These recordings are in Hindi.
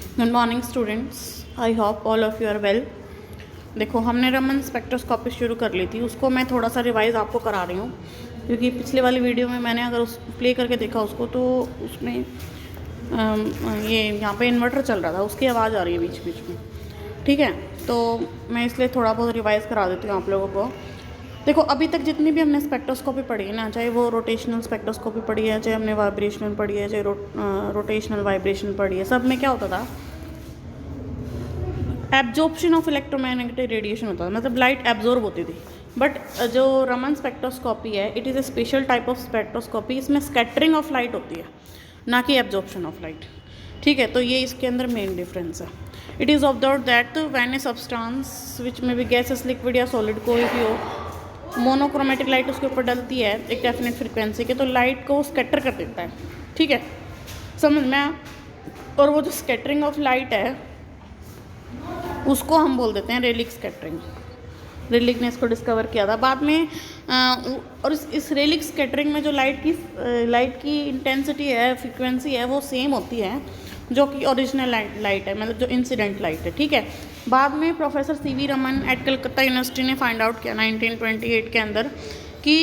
Good morning students, I hope all of you are well. देखो, हमने रमन स्पेक्ट्रोस्कोपी शुरू कर ली थी, उसको मैं थोड़ा सा रिवाइज आपको करा रही हूँ क्योंकि पिछले वाली वीडियो में मैंने अगर उस प्ले करके देखा उसको तो उसमें ये यहाँ पे इन्वर्टर चल रहा था, उसकी आवाज़ आ रही है बीच बीच में। ठीक है, तो मैं इसलिए थोड़ा बहुत रिवाइज़ करा देती हूँ आप लोगों को। देखो, अभी तक जितनी भी हमने स्पेक्ट्रोस्कोपी पढ़ी है ना, चाहे वो रोटेशनल स्पेक्ट्रोस्कोपी पढ़ी है, चाहे हमने वाइब्रेशनल पढ़ी है, चाहे रोटेशनल वाइब्रेशन पढ़ी है, सब में क्या होता था, एब्जॉर्प्शन ऑफ इलेक्ट्रोमैग्नेटिक रेडिएशन होता था, मतलब लाइट एब्जॉर्ब होती थी। बट जो रमन स्पेक्ट्रोस्कोपी है, it is a special type of spectroscopy. इसमें स्कैटरिंग ऑफ लाइट होती है, ना कि एब्जॉर्प्शन ऑफ लाइट। ठीक है, तो ये इसके अंदर मेन डिफरेंस है। It is observe that when a substance which में भी गैसेस, लिक्विड या सॉलिड कोई भी हो, मोनोक्रोमेटिक लाइट उसके ऊपर डलती है एक डेफिनेट फ्रिक्वेंसी के, तो लाइट को स्कैटर कर देता है। ठीक है, समझ में आया? और वो जो स्कैटरिंग ऑफ लाइट है उसको हम बोल देते हैं रेलिक स्कैटरिंग। रेलिक ने इसको डिस्कवर किया था बाद में। और इस रेलिक स्कैटरिंग में जो लाइट की इंटेंसिटी है, फ्रीक्वेंसी है, वो सेम होती है जो कि ओरिजिनल लाइट है, मतलब जो इंसिडेंट लाइट है। ठीक है, बाद में professor CV Raman at Calcutta university ने फाइंड आउट किया 1928 के अंदर कि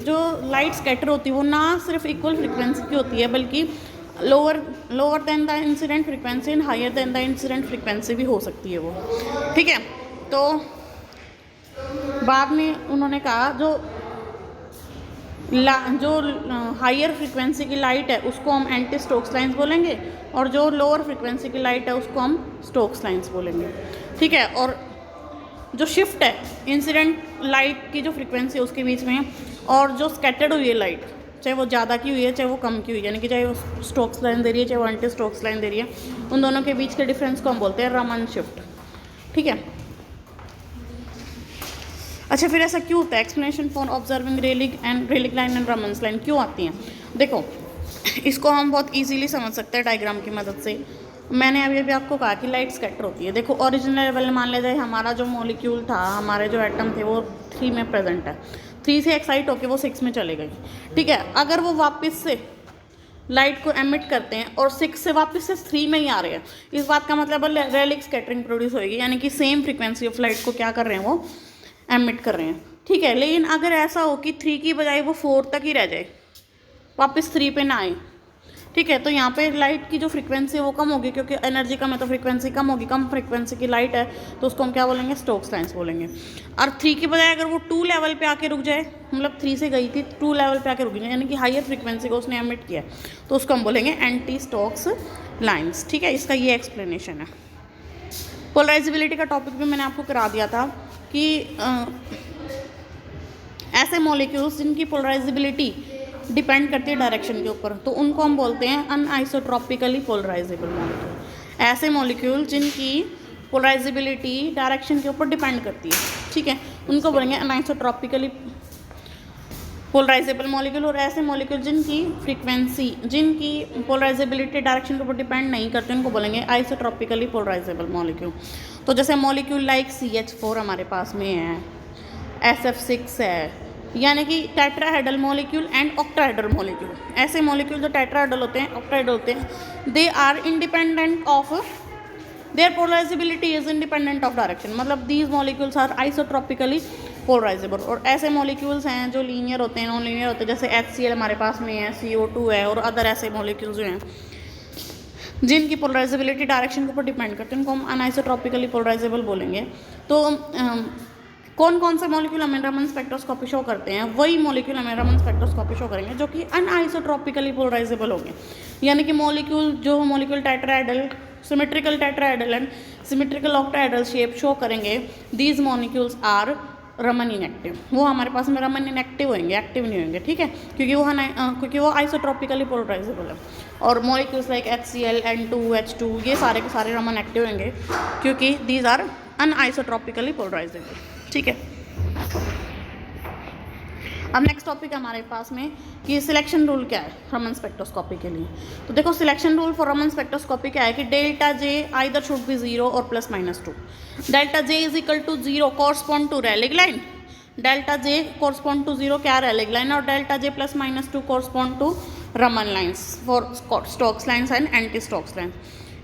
जो लाइट स्कैटर होती है वो ना सिर्फ इक्वल फ्रिक्वेंसी की होती है, बल्कि lower than the incident frequency and higher than the incident frequency भी हो सकती है वो। ठीक है, तो बाद में उन्होंने कहा जो हायर फ्रिक्वेंसी की लाइट है उसको हम एंटी स्टोक्स लाइंस बोलेंगे, और जो लोअर फ्रिक्वेंसी की लाइट है उसको हम स्टोक्स लाइंस बोलेंगे। ठीक है, और जो शिफ्ट है इंसिडेंट लाइट की जो फ्रिक्वेंसी है उसके बीच में, और जो स्कैटर्ड हुई है लाइट, चाहे वो ज़्यादा की हुई है चाहे वो कम की हुई है, यानी कि चाहे वो स्टोक्स लाइन दे रही है चाहे वो एंटी स्टोक्स लाइन दे रही है, उन दोनों के बीच के डिफरेंस को हम बोलते हैं रमन शिफ्ट। ठीक है, अच्छा, फिर ऐसा क्यों होता है? Explanation for observing Rayleigh line and Raman's line क्यों आती हैं? देखो, इसको हम बहुत इजीली समझ सकते हैं डायग्राम की मदद से। मैंने अभी आपको कहा कि लाइट स्कैटर होती है। देखो, ओरिजिनल लेवल मान लिया जाए हमारा जो मॉलिक्यूल था, हमारे जो एटम थे वो 3 में प्रेजेंट है, 3 से एक्साइट होकर वो 6 में चले गई। ठीक है, अगर वो वापस से लाइट को एमिट करते हैं और 6 से वापस से 3 में ही आ रहे हैं, इस बात का मतलब रेलिक स्कैटरिंग प्रोड्यूस होगी, यानी कि सेम फ्रिक्वेंसी ऑफ लाइट को क्या कर रहे हैं, वो एमिट कर रहे हैं। ठीक है, लेकिन अगर ऐसा हो कि 3 की बजाय वो 4 तक ही रह जाए, वापस 3 पे ना आए, ठीक है, तो यहाँ पे लाइट की जो फ्रीक्वेंसी है वो कम होगी, क्योंकि एनर्जी कम है तो फ्रीक्वेंसी कम होगी। कम फ्रीक्वेंसी की लाइट है तो उसको हम क्या बोलेंगे? स्टोक्स लाइंस बोलेंगे। और 3 की बजाय अगर वो 2 लेवल पे आके रुक जाए, मतलब 3 से गई थी 2 लेवल पे आके रुक जाए, यानी कि हायर फ्रीक्वेंसी को उसने एमिट किया, तो उसको हम बोलेंगे एंटी स्टोक्स लाइन्स। ठीक है, इसका ये एक्सप्लेनेशन है। पोलराइजेबिलिटी का टॉपिक भी मैंने आपको करा दिया था कि ऐसे मॉलिक्यूल्स जिनकी पोलराइजेबिलिटी डिपेंड करती है डायरेक्शन के ऊपर, तो उनको हम बोलते हैं अनआइसोट्रॉपिकली पोलराइजेबल मॉलिक्यूल। ऐसे मॉलिक्यूल जिनकी पोलराइजेबिलिटी डायरेक्शन के ऊपर डिपेंड करती है, ठीक है, उनको बोलेंगे अनआइसोट्रॉपिकली पोलराइजेबल मॉलिक्यूल। और ऐसे मॉलिक्यूल जिनकी पोलराइजेबिलिटी डायरेक्शन के ऊपर डिपेंड नहीं करते, उनको बोलेंगे आइसोट्रॉपिकली पोलराइजेबल मॉलिक्यूल। तो जैसे मॉलिक्यूल लाइक CH4 हमारे पास में है, SF6 है, यानी कि tetrahedral molecule and octahedral molecule. ऐसे मॉलिक्यूल जो टेट्राहेड्रल होते हैं, ऑक्टाहेड्रल होते हैं, they are independent of their polarizability is independent of direction, मतलब these molecules are isotropically polarizable. और ऐसे मॉलिक्यूल्स हैं जो लीनियर होते हैं, नॉन लीनियर होते हैं, जैसे HCl हमारे पास में है, CO2 है, और अदर ऐसे मॉलिक्यूल्स जो हैं जिनकी पोलराइजेबिलिटी डायरेक्शन के ऊपर डिपेंड करते हैं, उनको हम अनआइसोट्रॉपिकली पोलराइजेबल बोलेंगे। तो कौन कौन से मॉलिक्यूल हमें रमन स्पेक्ट्रोस्कोपी शो करते हैं? वही मॉलिक्यूल हमें रमन स्पेक्ट्रोस्कोपी शो करेंगे जो कि अनआइसोट्रॉपिकली पोलराइजेबल होंगे, यानी कि molecule tetrahedral, symmetrical tetrahedral and symmetrical octahedral shape show करेंगे, these molecules are Raman inactive. वो हमारे पास में रमन इनएक्टिव होंगे, एक्टिव नहीं होंगे। ठीक है, क्योंकि वो आइसोट्रॉपिकली पोलराइजेबल है। और molecules like HCl, N2, H2, ये सारे के सारे रमन एक्टिव होंगे, क्योंकि दीज आर अनआइसोट्रॉपिकली पोलराइजेबल। ठीक है, अब नेक्स्ट टॉपिक हमारे पास में कि सिलेक्शन रूल क्या है रमन स्पेक्ट्रोस्कोपी के लिए। तो देखो, selection rule for Raman spectroscopy क्या है कि delta J either should be 0 और +-2। Delta J is equal to 0 correspond to Rayleigh line, delta J correspond to 0 क्या? रेलिक लाइन, और delta J +-2 correspond to Raman lines for Stokes lines and anti Stokes lines.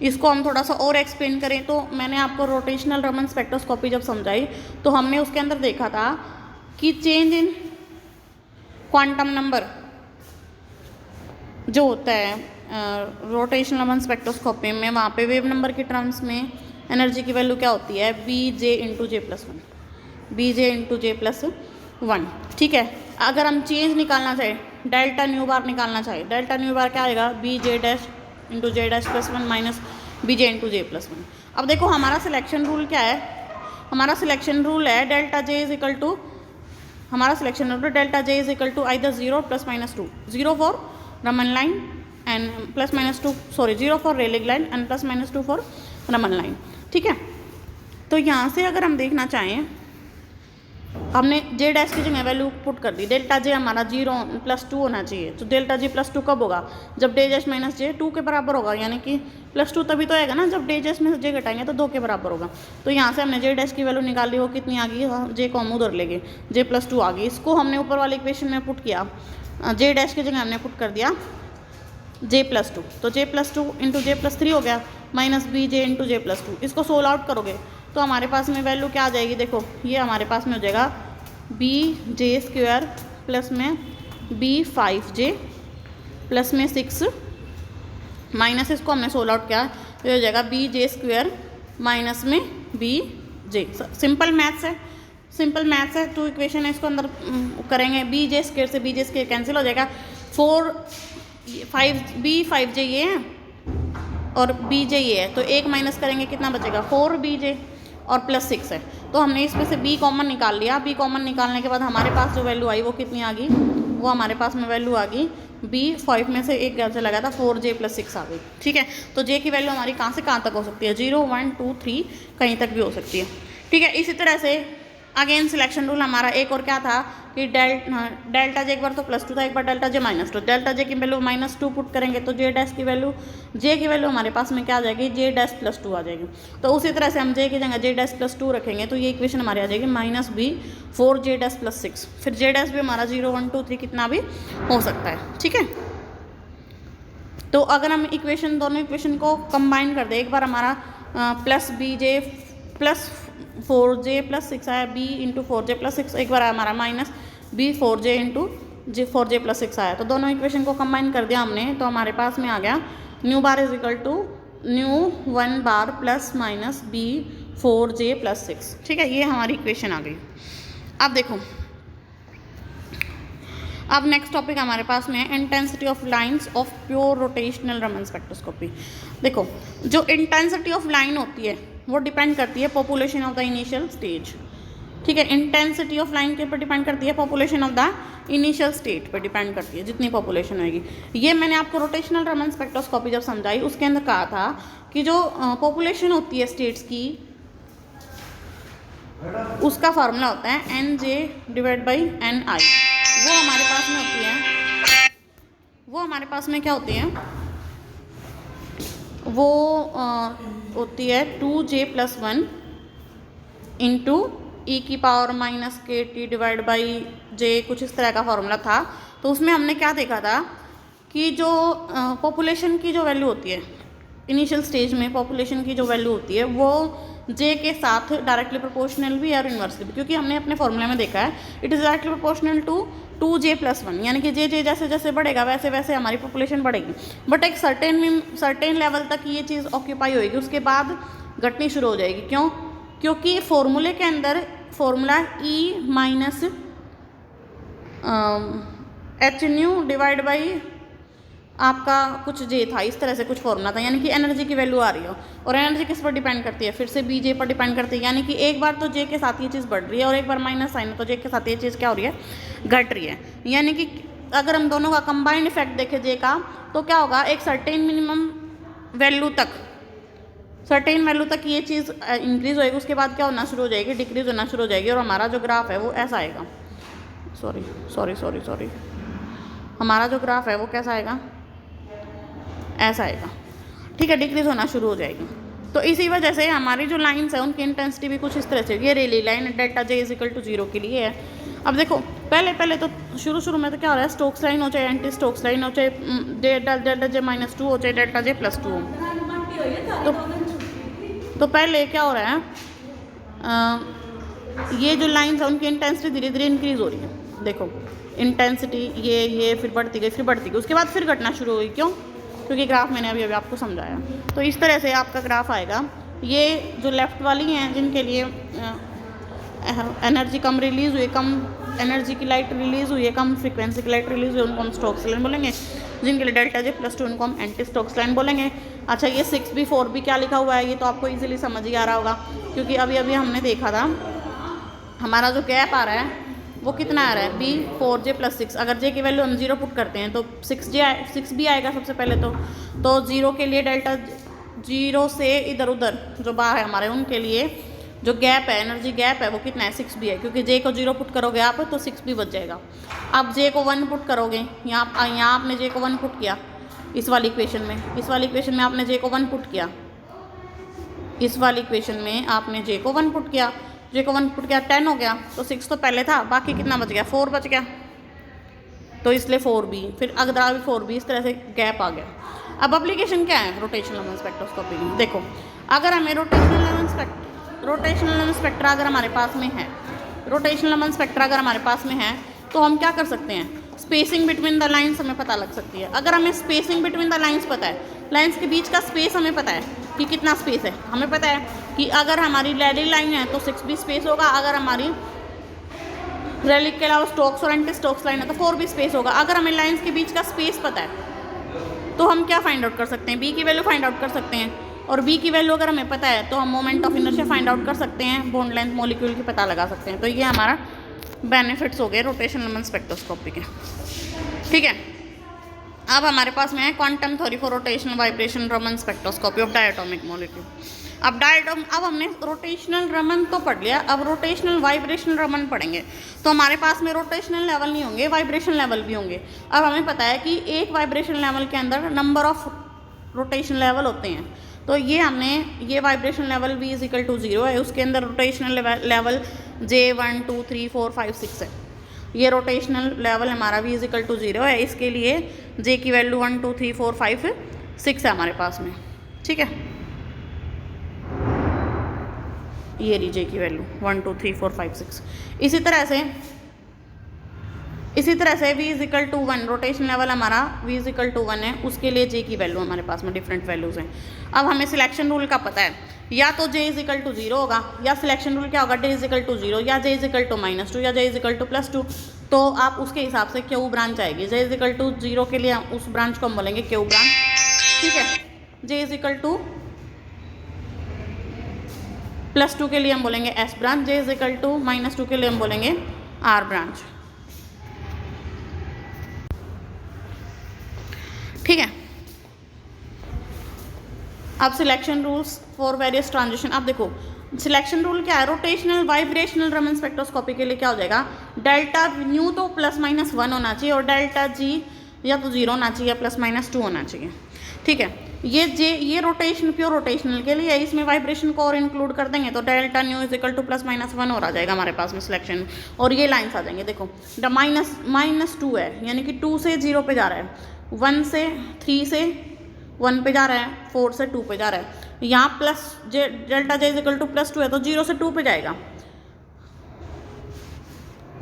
इसको हम थोड़ा सा और एक्सप्लेन करें तो मैंने आपको रोटेशनल रमन स्पेक्ट्रोस्कोपी जब समझाई तो हमने उसके अंदर देखा था कि चेंज इन क्वांटम नंबर जो होता है रोटेशनल रमन स्पेक्ट्रोस्कोपी में, वहाँ पे वेव नंबर के टर्म्स में एनर्जी की वैल्यू क्या होती है, B J into J plus one, B J into J plus one. ठीक है, अगर हम चेंज निकालना चाहें, डेल्टा न्यू बार निकालना चाहें, डेल्टा न्यू बार क्या आएगा, B J dash into J dash plus one minus B J into J plus one. अब देखो हमारा सिलेक्शन रूल क्या है, हमारा सिलेक्शन रूल है delta J is equal to, हमारा selection rule delta J is equal to either 0 plus minus 2, 0 for Raman line and plus minus 2, sorry 0 for रेलिंग line and plus minus 2 for Raman line. ठीक है, तो यहाँ से अगर हम देखना चाहें, हमने जे डैश की जगह वैल्यू पुट कर दी, डेल्टा जे हमारा 0 प्लस 2 होना चाहिए, तो डेल्टा जे प्लस 2 कब होगा, जब डे डैश माइनस जे 2 के बराबर होगा, यानी कि प्लस 2 तभी तो आएगा ना जब डे डैश में जे घटाएंगे तो 2 के बराबर होगा। तो यहाँ से हमने जे डैश की वैल्यू निकाल ली, वो कितनी आ गई, जे को हम उधर ले गए, जे प्लस 2 आ गई, इसको हमने ऊपर वाले इक्वेशन में पुट किया, जे डैश की जगह हमने पुट कर दिया जे प्लस 2, तो जे प्लस 2 इंटू जे प्लस 3 हो गया minus B J into J plus 2। इसको सोल्व आउट करोगे तो हमारे पास में वैल्यू क्या आ जाएगी, देखो ये हमारे पास में हो जाएगा बी जे स्क्वायर प्लस में बी 5j प्लस में 6 माइनस, इसको हमने सोल्व आउट किया, ये हो जाएगा बी जे स्क्वायर माइनस में बी जे। सिंपल मैथ्स है, सिंपल मैथ्स है, टू इक्वेशन है, इसको अंदर करेंगे, बी जे स्क्वायर से बी जे स्क्वायर कैंसिल हो जाएगा, 5 जे ये है और बी जे ये है, तो एक माइनस करेंगे कितना बचेगा, 4 बी जे और प्लस 6 है, तो हमने इसमें से बी कॉमन निकाल लिया। बी कॉमन निकालने के बाद हमारे पास जो वैल्यू आई वो कितनी आ गई, वो हमारे पास में वैल्यू आ गई बी 5 में से एक गैप से लगा था 4j प्लस 6 आ गई। ठीक है, तो जे की वैल्यू हमारी कहाँ से कहाँ तक हो सकती है, 0 1 2 3 कहीं तक भी हो सकती है। ठीक है, इसी तरह से अगेन सिलेक्शन रूल हमारा एक और क्या था कि डेल्टा जे एक बार तो प्लस 2 था, एक बार delta J minus 2, delta J की वैल्यू माइनस 2 पुट करेंगे तो जे डैश की वैल्यू, जे की वैल्यू हमारे पास में क्या आ जाएगी, जे डैश प्लस 2 आ जाएगी। तो उसी तरह से हम जे की जगह जे डैश प्लस 2 रखेंगे तो ये इक्वेशन हमारी आ जाएगी minus B 4j dash plus 6, फिर जे डैश भी हमारा 0 1 2 3 कितना भी हो सकता है। ठीक है, तो अगर हम इक्वेशन दोनों इक्वेशन को कंबाइन कर दें, एक बार हमारा plus B J plus 4j plus 6 आया, बी इंटू 4j प्लस 6, एक बार हमारा माइनस बी 4j इंटू जे 4j प्लस 6 आया, तो दोनों इक्वेशन को कंबाइन कर दिया हमने, तो हमारे पास में आ गया nu bar is equal to nu 1 bar plus minus B 4j plus 6। ठीक है, ये हमारी इक्वेशन आ गई। अब देखो, अब नेक्स्ट टॉपिक हमारे पास में है intensity of lines of pure rotational Raman spectroscopy. देखो, जो इंटेंसिटी ऑफ लाइन होती है वो डिपेंड करती है population of the initial stage. ठीक है, इंटेंसिटी ऑफ लाइन के ऊपर डिपेंड करती है, population of the initial state पर डिपेंड करती है, जितनी पॉपुलेशन होगी। ये मैंने आपको रोटेशनल रमन स्पेक्ट्रोस्कोपी जब समझाई उसके अंदर कहा था कि जो पॉपुलेशन होती है स्टेट्स की, उसका फार्मूला होता है NJ डिवाइड बाई NI, वो हमारे पास में होती है, वो हमारे पास में क्या होती है, वो होती है 2j प्लस 1 इंटू ई की power minus KT divide by j, कुछ इस तरह का फॉर्मूला था। तो उसमें हमने क्या देखा था कि जो पॉपुलेशन की जो वैल्यू होती है इनिशियल स्टेज में, पॉपुलेशन की जो वैल्यू होती है वो j के साथ डायरेक्टली प्रोपोर्शनल भी और इन्वर्सली भी, क्योंकि हमने अपने फॉर्मूला में देखा है it is directly proportional to 2j plus 1, यानी कि जे जैसे जैसे बढ़ेगा वैसे वैसे हमारी पॉपुलेशन बढ़ेगी, बट एक सर्टेन लेवल तक ये चीज़ ऑक्यूपाई होएगी, उसके बाद घटनी शुरू हो जाएगी। क्यों? क्योंकि फॉर्मूले के अंदर formula E minus H nu divide by आपका कुछ जे था, इस तरह से कुछ फॉर्मूला था, यानी कि एनर्जी की वैल्यू आ रही हो, और एनर्जी किस पर डिपेंड करती है, फिर से बी जे पर डिपेंड करती है, यानी कि एक बार तो जे के साथ ये चीज़ बढ़ रही है और एक बार माइनस साइन है तो जे के साथ ये चीज़ क्या हो रही है, घट रही है। यानी कि अगर हम दोनों का कंबाइंड इफेक्ट देखें जे का, तो क्या होगा, एक सर्टेन मिनिमम वैल्यू तक, सर्टेन वैल्यू तक ये चीज़ इंक्रीज होएगी, उसके बाद क्या होना शुरू हो जाएगी, डिक्रीज होना शुरू हो जाएगी, और हमारा जो ग्राफ है वो ऐसा आएगा, सॉरी हमारा जो ग्राफ है वो कैसा आएगा, ऐसा आएगा। ठीक है, डिक्रीज होना शुरू हो जाएगी। तो इसी वजह से हमारी जो लाइंस है उनकी इंटेंसिटी भी कुछ इस तरह से, ये Rayleigh line delta J is equal to 0 के लिए है। अब देखो, पहले तो शुरू में तो क्या हो रहा है, स्टोक्स लाइन हो चाहे एंटी स्टोक्स लाइन हो, चाहे डेल्टा जे माइनस 2 हो चाहे डेल्टा जे प्लस 2 हो, तो पहले क्या हो रहा है, ये जो लाइन्स है उनकी इंटेंसिटी धीरे धीरे इंक्रीज़ हो रही है। देखो इंटेंसिटी ये फिर बढ़ती गई, उसके बाद फिर घटना शुरू हुई। क्यों? क्योंकि ग्राफ मैंने अभी आपको समझाया। तो इस तरह से आपका ग्राफ आएगा। ये जो लेफ़्ट वाली हैं जिनके लिए एनर्जी कम रिलीज़ हुई, कम एनर्जी की लाइट रिलीज़ हुई है, कम फ्रीक्वेंसी की लाइट रिलीज़ हुई, उनको हम स्टोक्स लाइन बोलेंगे। जिनके लिए डेल्टा जे प्लस 2 उनको हम एंटी स्टोक्स लाइन बोलेंगे। अच्छा, ये 6b 4b क्या लिखा हुआ है, ये तो आपको इजीली समझ ही आ रहा होगा, क्योंकि अभी अभी हमने देखा था हमारा जो गैप आ रहा है वो कितना आ रहा है, b 4j प्लस 6। अगर j की वैल्यू हम 0 पुट करते हैं तो 6b आएगा सबसे पहले। तो 0 के लिए डेल्टा 0 से इधर उधर जो बार है हमारे, उनके लिए जो गैप है, एनर्जी गैप है, वो कितना है, 6b है। क्योंकि j को 0 पुट करोगे आप तो 6b बच जाएगा। अब j को 1 पुट करोगे, यहाँ आपने j को 1 पुट किया इस वाली इक्वेशन में, आपने j को 1 पुट किया, इस वाली इक्वेशन में आपने j को 1 पुट किया, 10 हो गया। तो 6 तो पहले था, बाकी कितना बच गया, 4 बच गया। तो इसलिए 4b, फिर अगला भी 4b, इस तरह से गैप आ गया। अब एप्लीकेशन क्या है रोटेशनल लेवल स्पेक्ट्रोस्कोपी की? देखो, अगर हमें रोटेशनल लेवल स्पेक्ट्रा अगर हमारे पास में है, तो हम क्या कर सकते हैं, स्पेसिंग बिटवीन द लाइन्स हमें पता लग सकती है। अगर हमें स्पेसिंग बिटवीन द लाइन्स पता है, लाइन्स के बीच का स्पेस हमें पता है कि कितना स्पेस है, हमें पता है कि अगर हमारी रैली लाइन है तो 6b स्पेस होगा, अगर हमारी रैली के अलावा स्टोक्स और एंटी स्टोक्स लाइन है तो 4b स्पेस होगा। अगर हमें लाइन्स के बीच का स्पेस पता है तो हम क्या फाइंड आउट कर सकते हैं, b की वैल्यू फाइंड आउट कर सकते हैं। और b की वैल्यू अगर हमें पता है तो हम moment of inertia find out कर सकते हैं, बॉन्ड लेंथ मॉलिक्यूल की पता लगा सकते हैं। तो ये हमारा बेनिफिट्स हो गए रोटेशनल लेवल स्पेक्ट्रोस्कोपी के। ठीक है, अब हमारे पास में है quantum theory for rotational vibration Raman spectroscopy of diatomic molecule. अब हमने रोटेशनल रमन तो पढ़ लिया, अब रोटेशनल वाइब्रेशनल रमन पढ़ेंगे। तो हमारे पास में रोटेशनल लेवल नहीं होंगे, वाइब्रेशन लेवल भी होंगे। अब हमें पता है कि एक वाइब्रेशन लेवल के अंदर नंबर ऑफ रोटेशन लेवल होते हैं। तो ये वाइब्रेशन लेवल v = 0 है, उसके अंदर रोटेशनल लेवल j 1 2 3 4 5 6 है। ये रोटेशनल लेवल हमारा v = 0 है, इसके लिए j की वैल्यू 1 2 3 4 5 6 है हमारे पास में। ठीक है, ये रही j की वैल्यू 1 2 3 4 5 6। इसी तरह से v = 1, रोटेशन लेवल हमारा v = 1 है, उसके लिए j की वैल्यू हमारे पास में डिफरेंट वैल्यूज़ हैं। अब हमें सिलेक्शन रूल का पता है, या तो j = 0 होगा, या सिलेक्शन रूल क्या होगा, j = 0 या j = -2 या j = +2। तो आप उसके हिसाब से क्यू ब्रांच आएगी। j = 0 के लिए उस ब्रांच को हम बोलेंगे क्यू ब्रांच। ठीक है, j = +2 के लिए हम बोलेंगे S ब्रांच, j = -2 के लिए हम बोलेंगे R ब्रांच। ठीक है, अब selection rules for various transition. अब देखो सिलेक्शन रूल क्या है, रोटेशनल वाइब्रेशनल रमन स्पेक्ट्रोस्कोपी के लिए क्या हो जाएगा, डेल्टा न्यू तो +-1 होना चाहिए और डेल्टा जी या तो 0 होना चाहिए या +-2 होना चाहिए। ठीक है, ये रोटेशन प्योर रोटेशनल के लिए, इसमें वाइब्रेशन को और इंक्लूड कर देंगे तो डेल्टा न्यू = +-1 और आ जाएगा हमारे पास में सिलेक्शन। और ये लाइन्स आ जाएंगे, देखो -2 है, यानी कि 2 से 0 पे जा रहा है, 1 से 3 से 1 पे जा रहा है, 4 से 2 पे जा रहा है। यहाँ डेल्टा j = +2 है तो 0 से 2 पे जाएगा।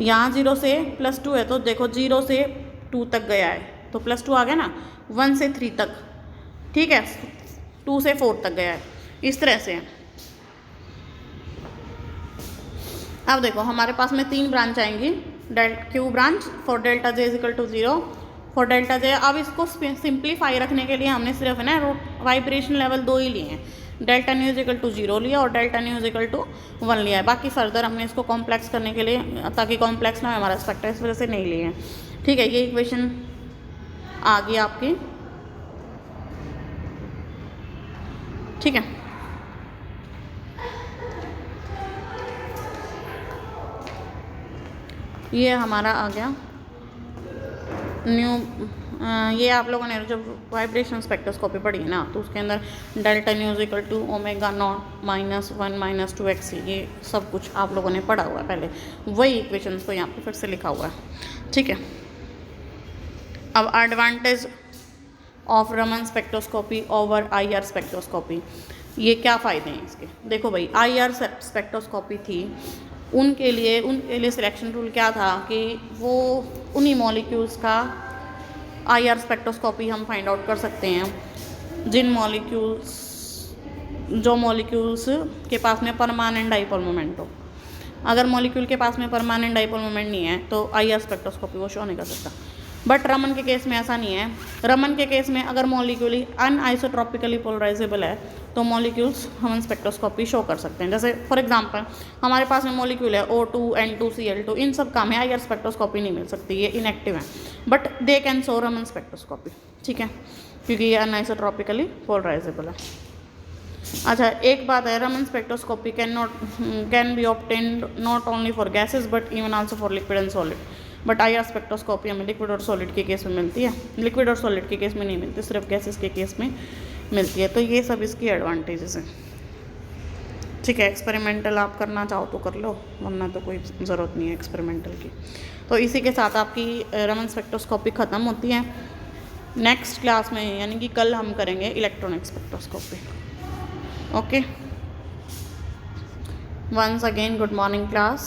यहाँ 0 से +2 है तो देखो 0 से 2 तक गया है तो +2 आ गया ना, 1 से 3 तक। ठीक है, 2 से 4 तक गया है, इस तरह से। अब देखो हमारे पास में 3 ब्रांच आएंगी, Q branch for delta j = 0 for delta j। अब इसको सिंप्लीफाई रखने के लिए हमने सिर्फ है ना वाइब्रेशन लेवल 2 ही लिए हैं, डेल्टा न्यू = 0 लिया और डेल्टा न्यू = 1 लिया है। बाकी फर्दर हमने इसको कॉम्प्लेक्स करने के लिए, ताकि कॉम्प्लेक्स ना हो हमारा स्पेक्ट्रा, इस वजह से नहीं लिए हैं। ठीक है, ये इक्वेशन आ गई आपकी। ठीक है, ये हमारा आ गया न्यू। ये आप लोगों ने जब वाइब्रेशन स्पेक्ट्रोस्कोपी पढ़ी है ना, तो उसके अंदर डेल्टा न्यू = ω0 -1 -2x, ये सब कुछ आप लोगों ने पढ़ा हुआ है पहले, वही इक्वेशन को यहाँ पे फिर से लिखा हुआ है। ठीक है, अब advantage of Raman spectroscopy over IR spectroscopy. ये क्या फ़ायदे हैं इसके? देखो भाई, IR स्पेक्ट्रोस्कोपी थी, उनके लिए सिलेक्शन रूल क्या था कि वो उन्हीं मॉलिक्यूल्स का IR स्पेक्ट्रोस्कोपी हम फाइंड आउट कर सकते हैं जो मॉलिक्यूल्स के पास में परमानेंट डाइपोल मोमेंट हो। अगर मॉलिक्यूल के पास में परमानेंट डाइपोल मोमेंट नहीं है तो IR स्पेक्ट्रोस्कोपी वो शो नहीं कर सकता। बट रमन के केस में ऐसा नहीं है। रमन के केस में अगर मॉलिक्यूल अनआइसोट्रॉपिकली पोलराइजेबल है तो मॉलिक्यूल्स हम स्पेक्ट्रोस्कोपी शो कर सकते हैं। जैसे फॉर एग्जांपल हमारे पास में मॉलिक्यूल है O2 N2 Cl2, इन सब का हमें IR स्पेक्ट्रोस्कोपी नहीं मिल सकती, ये इनएक्टिव है, but they can show Raman spectroscopy, ठीक है, क्योंकि ये अनआइसोट्रॉपिकली पोलराइजेबल है। अच्छा, एक बात है, Raman spectroscopy can be obtained not only for gases but even also for liquid and solid. But IR spectroscopy हमें लिक्विड और सॉलिड के केस में मिलती है, लिक्विड और सॉलिड के केस में नहीं मिलती, सिर्फ गैसेस के केस में मिलती है। तो ये सब इसकी एडवांटेजेस हैं, ठीक है। एक्सपेरिमेंटल आप करना चाहो तो कर लो, वरना तो कोई ज़रूरत नहीं है एक्सपेरिमेंटल की। तो इसी के साथ आपकी रमन स्पेक्ट्रोस्कोपी ख़त्म होती है। नेक्स्ट क्लास में यानी कि कल हम करेंगे electronic spectroscopy. Okay, once again good morning class.